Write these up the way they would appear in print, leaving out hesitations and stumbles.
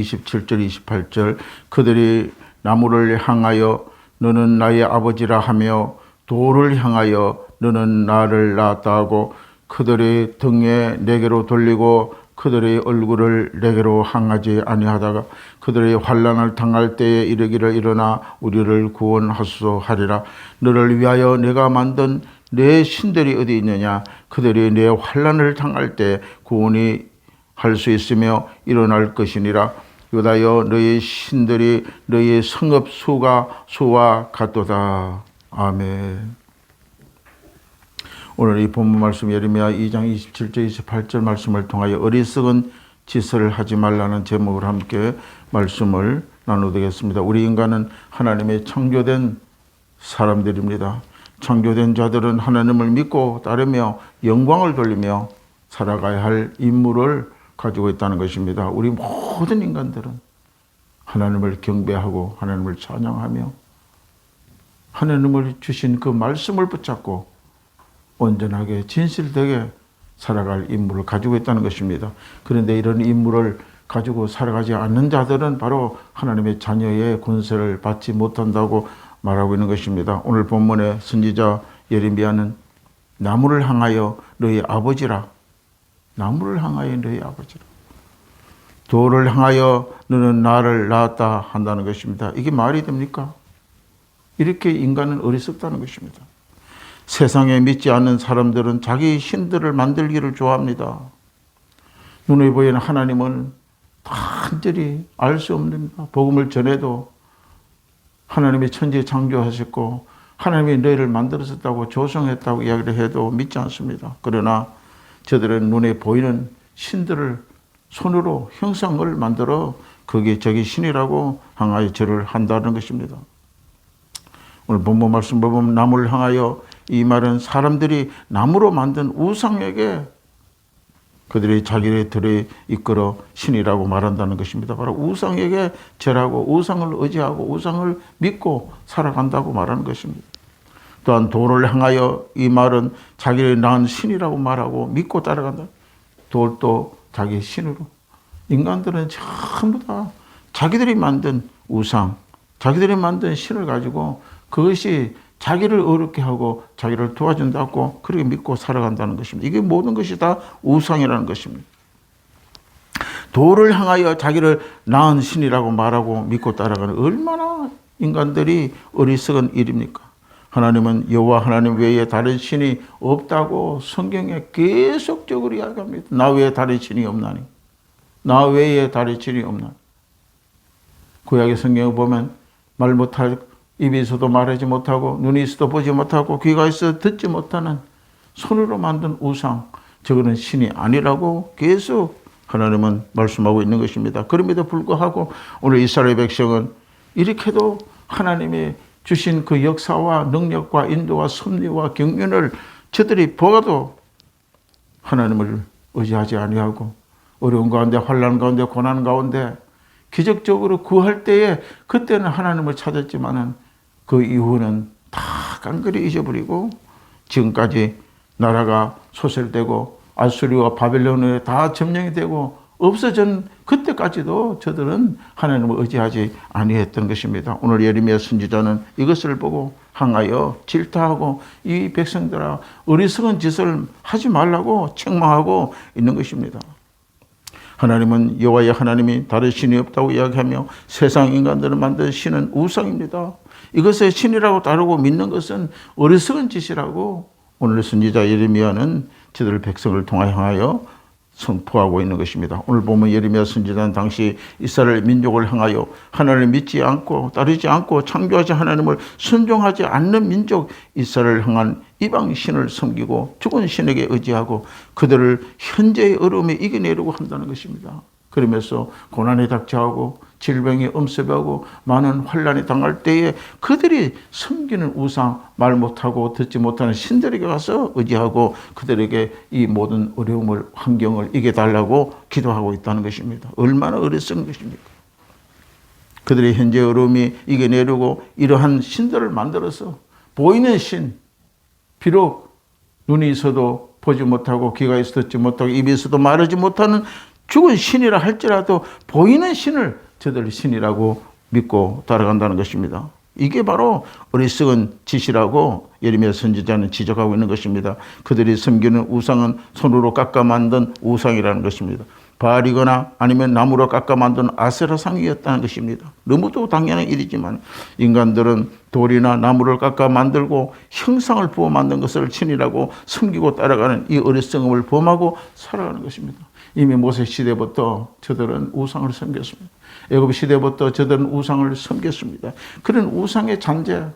27절 28절 그들이 나무를 향하여 너는 나의 아버지라 하며 돌을 향하여 너는 나를 낳았다 하고 그들의 등에 내게로 돌리고 그들의 얼굴을 내게로 향하지 아니하다가 그들의 환난을 당할 때에 이르기를 일어나 우리를 구원하소서 하리라. 너를 위하여 내가 만든 내 신들이 어디 있느냐. 그들이 내 환난을 당할 때 구원이 할 수 있으며 일어날 것이니라. 유다여 너희 신들이 너희 성읍 수와 같도다. 아멘. 오늘 이 본문 말씀 예레미야 2장 27절 28절 말씀을 통하여 어리석은 짓을 하지 말라는 제목으로 함께 말씀을 나누겠습니다. 우리 인간은 하나님의 창조된 사람들입니다. 창조된 자들은 하나님을 믿고 따르며 영광을 돌리며 살아가야 할 임무를 가지고 있다는 것입니다. 우리 모든 인간들은 하나님을 경배하고 하나님을 찬양하며 하나님을 주신 그 말씀을 붙잡고 온전하게 진실되게 살아갈 임무를 가지고 있다는 것입니다. 그런데 이런 임무를 가지고 살아가지 않는 자들은 바로 하나님의 자녀의 권세를 받지 못한다고 말하고 있는 것입니다. 오늘 본문의 선지자 예레미야는 나무를 향하여 너희 아버지라, 나무를 향하여 너희 아버지라, 돌을 향하여 너는 나를 낳았다 한다는 것입니다. 이게 말이 됩니까? 이렇게 인간은 어리석다는 것입니다. 세상에 믿지 않는 사람들은 자기 신들을 만들기를 좋아합니다. 눈에 보이는 하나님은 단절히 알 수 없습니다. 복음을 전해도 하나님이 천지 창조하셨고 하나님이 너희를 만들었다고 조성했다고 이야기를 해도 믿지 않습니다. 그러나 저들은 눈에 보이는 신들을 손으로 형상을 만들어 그게 저기 신이라고 향하여 절을 한다는 것입니다. 오늘 본문 말씀 보면 나무를 향하여, 이 말은 사람들이 나무로 만든 우상에게 그들이 자기들이 이끌어 신이라고 말한다는 것입니다. 바로 우상에게 절하고 우상을 의지하고 우상을 믿고 살아간다고 말하는 것입니다. 또한 돌을 향하여, 이 말은 자기를 낳은 신이라고 말하고 믿고 따라간다. 돌도 자기 신으로. 인간들은 전부 다 자기들이 만든 우상, 자기들이 만든 신을 가지고 그것이 자기를 어렵게 하고 자기를 도와준다고 그렇게 믿고 살아간다는 것입니다. 이게 모든 것이 다 우상이라는 것입니다. 돌을 향하여 자기를 낳은 신이라고 말하고 믿고 따라가는, 얼마나 인간들이 어리석은 일입니까? 하나님은 여호와 하나님 외에 다른 신이 없다고 성경에 계속적으로 이야기합니다. 나 외에 다른 신이 없나니, 나 외에 다른 신이 없나니. 구약의 성경을 보면 말 못할, 입이 있어도 말하지 못하고 눈이 있어도 보지 못하고 귀가 있어도 듣지 못하는 손으로 만든 우상, 저거는 신이 아니라고 계속 하나님은 말씀하고 있는 것입니다. 그럼에도 불구하고 오늘 이스라엘 백성은 이렇게도 하나님이 주신 그 역사와 능력과 인도와 섭리와 경륜을 저들이 보아도 하나님을 의지하지 아니하고 어려운 가운데, 환난 가운데, 고난 가운데 기적적으로 구할 때에 그때는 하나님을 찾았지만은 그 이후는 다 깡그리 잊어버리고 지금까지 나라가 소멸되고 아수리와 바벨론에 다 점령이 되고 없어진 그때까지도 저들은 하나님을 의지하지 아니했던 것입니다. 오늘 예레미야 선지자는 이것을 보고 향하여 질타하고 이 백성들아 어리석은 짓을 하지 말라고 책망하고 있는 것입니다. 하나님은 여호와의 하나님이 다른 신이 없다고 이야기하며 세상 인간들을 만든 신은 우상입니다. 이것을 신이라고 다루고 믿는 것은 어리석은 짓이라고 오늘 선지자 예레미야는 저들 백성을 통하여 선포하고 있는 것입니다. 오늘 보면 예레미야 선지자는 당시 이스라엘 민족을 향하여 하나님을 믿지 않고 따르지 않고 창조하신 하나님을 순종하지 않는 민족 이스라엘을 향한 이방 신을 섬기고 죽은 신에게 의지하고 그들을 현재의 어려움에 이겨내려고 한다는 것입니다. 그러면서 고난이 닥쳐하고 질병이 엄습하고 많은 환난이 당할 때에 그들이 섬기는 우상, 말 못하고 듣지 못하는 신들에게 가서 의지하고 그들에게 이 모든 어려움을, 환경을 이겨달라고 기도하고 있다는 것입니다. 얼마나 어리석은 것입니까? 그들의 현재 어려움이 이겨내려고 이러한 신들을 만들어서 보이는 신, 비록 눈이 있어도 보지 못하고 귀가 있어도 듣지 못하고 입이 있어도 말하지 못하는 죽은 신이라 할지라도 보이는 신을 저들이 신이라고 믿고 따라간다는 것입니다. 이게 바로 어리석은 짓이라고 예레미야 선지자는 지적하고 있는 것입니다. 그들이 섬기는 우상은 손으로 깎아 만든 우상이라는 것입니다. 바알이거나 아니면 나무로 깎아 만든 아세라상이었다는 것입니다. 너무도 당연한 일이지만 인간들은 돌이나 나무를 깎아 만들고 형상을 부어 만든 것을 신이라고 섬기고 따라가는 이 어리석음을 범하고 살아가는 것입니다. 이미 모세 시대부터 저들은 우상을 섬겼습니다. 애굽 시대부터 저들은 우상을 섬겼습니다. 그런 우상의 잔재,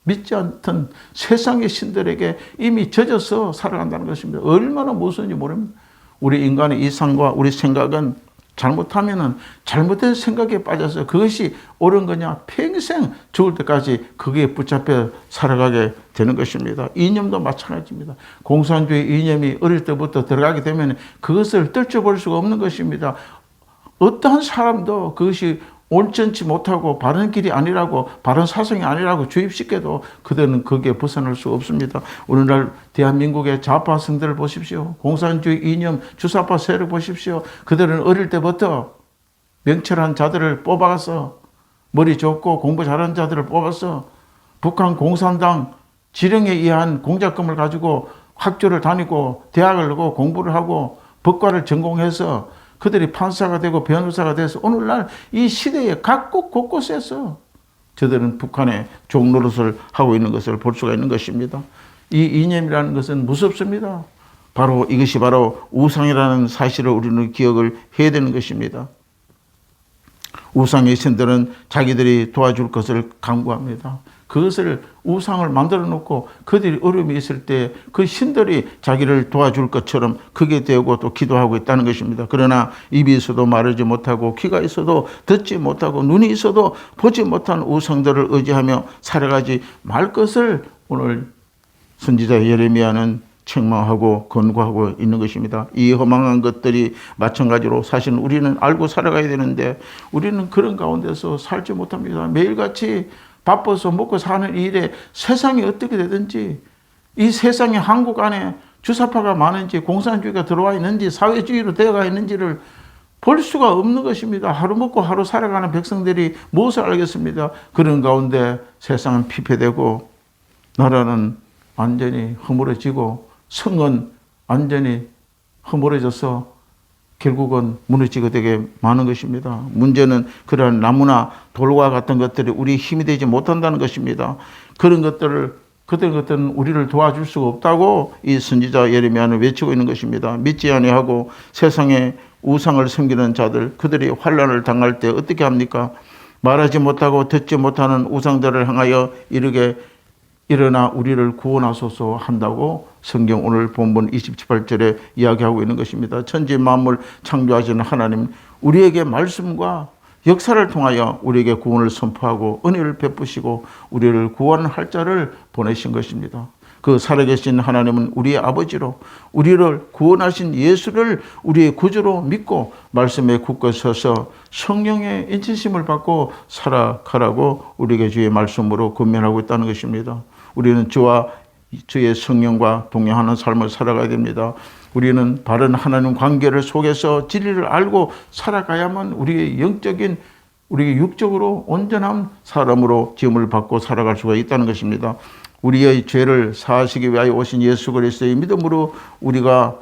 믿지 않던 세상의 신들에게 이미 젖어서 살아간다는 것입니다. 얼마나 무서운지 모릅니다. 우리 인간의 이상과 우리 생각은 잘못하면은 잘못된 생각에 빠져서 그것이 옳은 거냐 평생 죽을 때까지 거기에 붙잡혀 살아가게 되는 것입니다. 이념도 마찬가지입니다. 공산주의 이념이 어릴 때부터 들어가게 되면 그것을 떨쳐볼 수가 없는 것입니다. 어떠한 사람도 그것이 온전치 못하고 바른 길이 아니라고, 바른 사상이 아니라고 주입시켜도 그들은 거기에 벗어날 수 없습니다. 오늘날 대한민국의 좌파 성들을 보십시오. 공산주의 이념 주사파 세력 보십시오. 그들은 어릴 때부터 명철한 자들을 뽑아서, 머리 좋고 공부 잘하는 자들을 뽑아서 북한 공산당 지령에 의한 공작금을 가지고 학교를 다니고 대학을 가고 공부를 하고 법과를 전공해서 그들이 판사가 되고 변호사가 돼서 오늘날 이 시대의 각국 곳곳에서 저들은 북한의 종노릇을 하고 있는 것을 볼 수가 있는 것입니다. 이 이념이라는 것은 무섭습니다. 바로 이것이 바로 우상이라는 사실을 우리는 기억을 해야 되는 것입니다. 우상의 신들은 자기들이 도와줄 것을 강구합니다. 그것을 우상을 만들어 놓고 그들이 어려움이 있을 때 그 신들이 자기를 도와줄 것처럼 그게 되고 또 기도하고 있다는 것입니다. 그러나 입이 있어도 말하지 못하고 귀가 있어도 듣지 못하고 눈이 있어도 보지 못한 우상들을 의지하며 살아가지 말 것을 오늘 선지자 예레미야는 책망하고 권고하고 있는 것입니다. 이 허망한 것들이 마찬가지로 사실 우리는 알고 살아가야 되는데 우리는 그런 가운데서 살지 못합니다. 매일같이 바빠서 먹고 사는 일에 세상이 어떻게 되든지, 이 세상에 한국 안에 주사파가 많은지 공산주의가 들어와 있는지 사회주의로 되어가 있는지를 볼 수가 없는 것입니다. 하루 먹고 하루 살아가는 백성들이 무엇을 알겠습니다. 그런 가운데 세상은 피폐되고 나라는 완전히 허물어지고 성은 완전히 허물어져서 결국은 무너지게 되게 많은 것입니다. 문제는 그러한 나무나 돌과 같은 것들이 우리의 힘이 되지 못한다는 것입니다. 그런 것들은 우리를 도와줄 수가 없다고 이 선지자 예레미야는 외치고 있는 것입니다. 믿지 아니하고 세상에 우상을 섬기는 자들, 그들이 환난을 당할 때 어떻게 합니까? 말하지 못하고 듣지 못하는 우상들을 향하여 이르게 일어나 우리를 구원하소서 한다고 성경 오늘 본문 28절에 이야기하고 있는 것입니다. 천지 만물 창조하시는 하나님, 우리에게 말씀과 역사를 통하여 우리에게 구원을 선포하고 은혜를 베푸시고 우리를 구원할 자를 보내신 것입니다. 그 살아계신 하나님은 우리의 아버지로 우리를 구원하신 예수를 우리의 구주로 믿고 말씀에 굳게 서서 성령의 인치심을 받고 살아가라고 우리에게 주의 말씀으로 권면하고 있다는 것입니다. 우리는 주와 주의 성령과 동행하는 삶을 살아가야 됩니다. 우리는 바른 하나님 관계를 속에서 진리를 알고 살아가야만 우리의 영적인, 우리의 육적으로 온전한 사람으로 지음을 받고 살아갈 수가 있다는 것입니다. 우리의 죄를 사하시기 위하여 오신 예수 그리스도의 믿음으로 우리가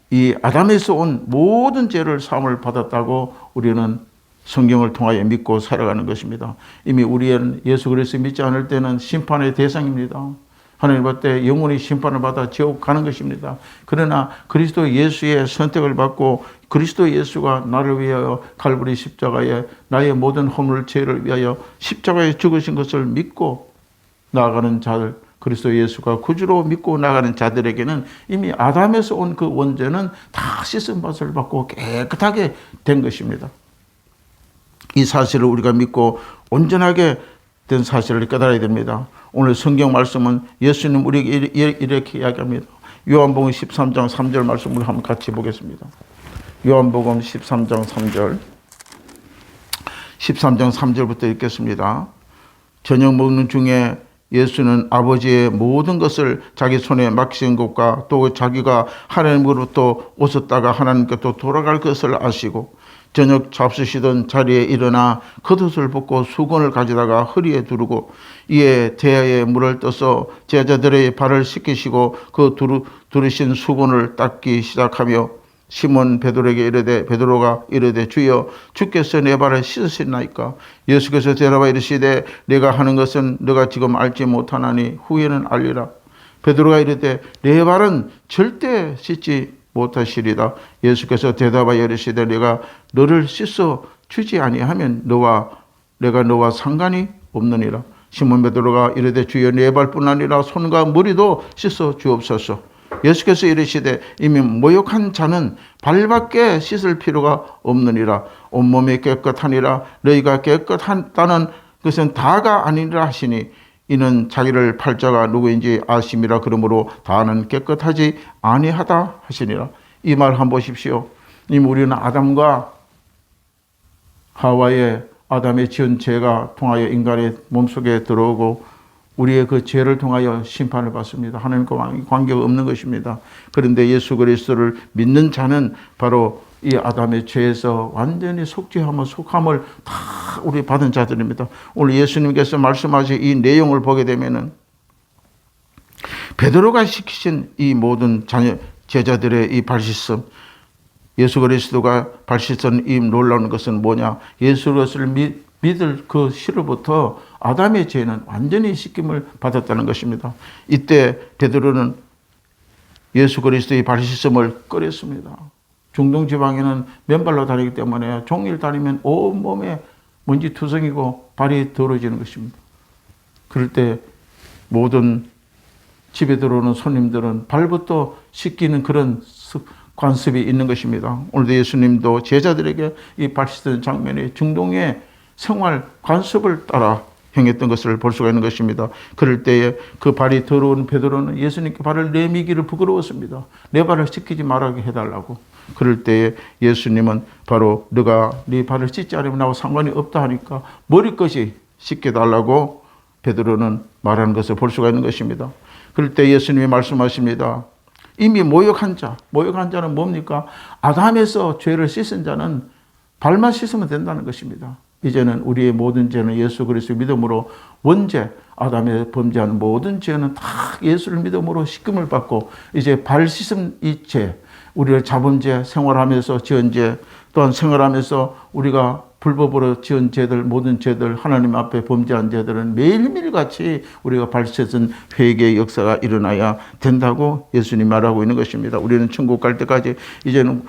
이 아담에서 온 모든 죄를 사함을 받았다고 우리는 성경을 통하여 믿고 살아가는 것입니다. 이미 우리는 예수 그리스도 믿지 않을 때는 심판의 대상입니다. 하나님 볼 때 영원히 심판을 받아 지옥 가는 것입니다. 그러나 그리스도 예수의 선택을 받고 그리스도 예수가 나를 위하여 갈보리 십자가에 나의 모든 허물 죄를 위하여 십자가에 죽으신 것을 믿고 나아가는 자들, 그리스도 예수가 구주로 믿고 나가는 자들에게는 이미 아담에서 온 그 원죄는 다 씻은 것을 받고 깨끗하게 된 것입니다. 이 사실을 우리가 믿고 온전하게 된 사실을 깨달아야 됩니다. 오늘 성경 말씀은 예수님 우리에게 이렇게 이야기합니다. 요한복음 13장 3절 말씀을 한번 같이 보겠습니다. 요한복음 13장 3절 13장 3절부터 읽겠습니다. 저녁 먹는 중에 예수는 아버지의 모든 것을 자기 손에 맡기신 것과 또 자기가 하나님으로부터 오셨다가 하나님께 또 돌아갈 것을 아시고 저녁 잡수시던 자리에 일어나 겉옷을 벗고 수건을 가져다가 허리에 두르고 이에 대야에 물을 떠서 제자들의 발을 씻기시고 그 두르신 수건을 닦기 시작하며 시몬 베드로에게 이르되 베드로가 이르되 주여 주께서 내 발을 씻으시나이까 예수께서 대답하여 이르시되 내가 하는 것은 너가 지금 알지 못하나니 후에는 알리라. 베드로가 이르되 내 발은 절대 씻지 못하시리다. 예수께서 대답하여 이르시되 내가 너를 씻어 주지 아니하면 내가 너와 상관이 없느니라. 시몬 베드로가 이르되 주여 내 발뿐 아니라 손과 머리도 씻어 주옵소서. 예수께서 이르시되 이미 모욕한 자는 발밖에 씻을 필요가 없느니라. 온몸이 깨끗하니라. 너희가 깨끗하다는 것은 다가 아니라 하시니 이는 자기를 팔자가 누구인지 아심이라. 그러므로 다는 깨끗하지 아니하다 하시니라. 이 말 한번 보십시오. 이미 우리는 아담과 하와의 아담의 지은 죄가 통하여 인간의 몸속에 들어오고 우리의 그 죄를 통하여 심판을 받습니다. 하나님과 관계가 없는 것입니다. 그런데 예수 그리스도를 믿는 자는 바로 이 아담의 죄에서 완전히 속함을 다 우리 받은 자들입니다. 오늘 예수님께서 말씀하신 이 내용을 보게 되면은 베드로가 시키신 이 모든 제자들의 이 발씻음, 예수 그리스도가 발씻은 이 놀라운 것은 뭐냐? 예수 그리스도를 믿을 그 시로부터 아담의 죄는 완전히 씻김을 받았다는 것입니다. 이때 베드로는 예수 그리스도의 발씻음을 꺼렸습니다. 중동 지방에는 맨발로 다니기 때문에 종일 다니면 온몸에 먼지 투성이고 발이 더러워지는 것입니다. 그럴 때 모든 집에 들어오는 손님들은 발부터 씻기는 그런 관습이 있는 것입니다. 오늘도 예수님도 제자들에게 이 발 씻는 장면이 중동의 생활 관습을 따라 행했던 것을 볼 수가 있는 것입니다. 그럴 때에 그 발이 더러운 베드로는 예수님께 발을 내미기를 부끄러웠습니다. 내 발을 씻기지 말라고 해달라고. 그럴 때에 예수님은 바로 너가 네 발을 씻지 않으면 나와 상관이 없다 하니까 머리끝이 씻겨달라고 베드로는 말하는 것을 볼 수가 있는 것입니다. 그럴 때 예수님이 말씀하십니다. 이미 모욕한 자는 뭡니까? 아담에서 죄를 씻은 자는 발만 씻으면 된다는 것입니다. 이제는 우리의 모든 죄는 예수 그리스도 믿음으로 원죄, 아담의 범죄한 모든 죄는 다 예수를 믿음으로 씻김을 받고 이제 발 씻음 이 죄, 우리를 자범죄, 생활하면서 지은 죄, 또한 생활하면서 우리가 불법으로 지은 죄들, 모든 죄들, 하나님 앞에 범죄한 죄들은 매일매일같이 우리가 발 씻은 회개의 역사가 일어나야 된다고 예수님 말하고 있는 것입니다. 우리는 천국 갈 때까지 이제는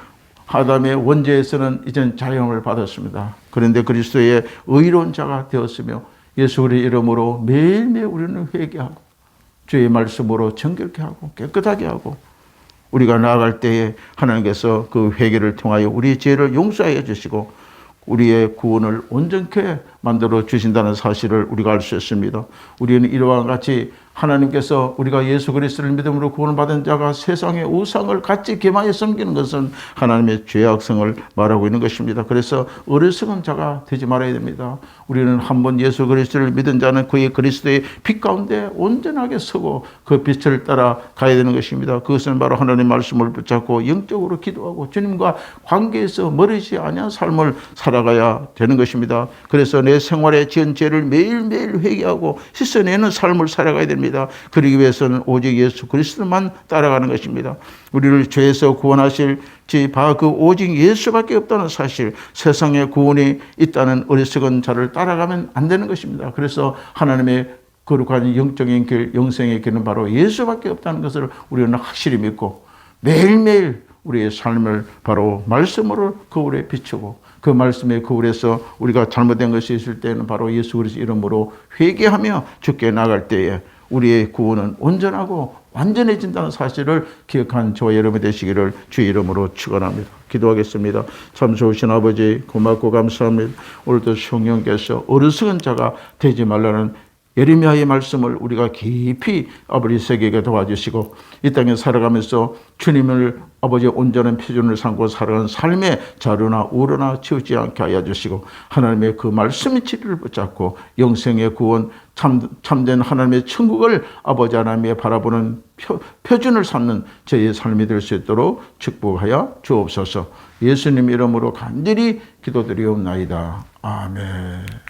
아담의 원죄에서는 이제는 자영을 받았습니다. 그런데 그리스도의 의로운 자가 되었으며 예수 그리스도의 이름으로 매일매일 우리는 회개하고 주의 말씀으로 정결케 하고 깨끗하게 하고 우리가 나아갈 때에 하나님께서 그 회개를 통하여 우리의 죄를 용서하여 주시고 우리의 구원을 온전케 만들어 주신다는 사실을 우리가 알 수 있습니다. 우리는 이와 같이 하나님께서 우리가 예수 그리스도를 믿음으로 구원을 받은 자가 세상의 우상을 같이 겸하여 섬기는 것은 하나님의 죄악성을 말하고 있는 것입니다. 그래서 어리석은 자가 되지 말아야 됩니다. 우리는 한번 예수 그리스도를 믿은 자는 그의 그리스도의 빛 가운데 온전하게 서고 그 빛을 따라 가야 되는 것입니다. 그것은 바로 하나님의 말씀을 붙잡고 영적으로 기도하고 주님과 관계에서 멀어지지 아니한 삶을 살아가야 되는 것입니다. 그래서 내 생활에 지은 죄를 매일매일 회개하고 씻어내는 삶을 살아가야 됩니다. 그러기 위해서는 오직 예수 그리스도만 따라가는 것입니다. 우리를 죄에서 구원하실지 그 오직 예수밖에 없다는 사실, 세상에 구원이 있다는 어리석은 자를 따라가면 안 되는 것입니다. 그래서 하나님의 거룩한 영적인 길, 영생의 길은 바로 예수밖에 없다는 것을 우리는 확실히 믿고 매일매일 우리의 삶을 바로 말씀으로 거울에 비추고 그 말씀의 거울에서 우리가 잘못된 것이 있을 때는 바로 예수 그리스도 이름으로 회개하며 주께 나갈 때에 우리의 구원은 온전하고 완전해진다는 사실을 기억한 저와 여러분 되시기를 주의 이름으로 축원합니다. 기도하겠습니다. 참 좋으신 아버지 고맙고 감사합니다. 오늘도 성령께서 어리석은 자가 되지 말라는 예레미야의 말씀을 우리가 깊이 아버지 새기게 도와주시고 이 땅에 살아가면서 주님을 아버지 온전한 표준을 삼고 살아가는 삶의 자루나 우러나 치우지 않게 하여 주시고 하나님의 그 말씀의 진리를 붙잡고 영생의 구원 참된 하나님의 천국을 아버지 하나님의 바라보는 표준을 삼는 저희의 삶이 될 수 있도록 축복하여 주옵소서. 예수님 이름으로 간절히 기도드리옵나이다. 아멘.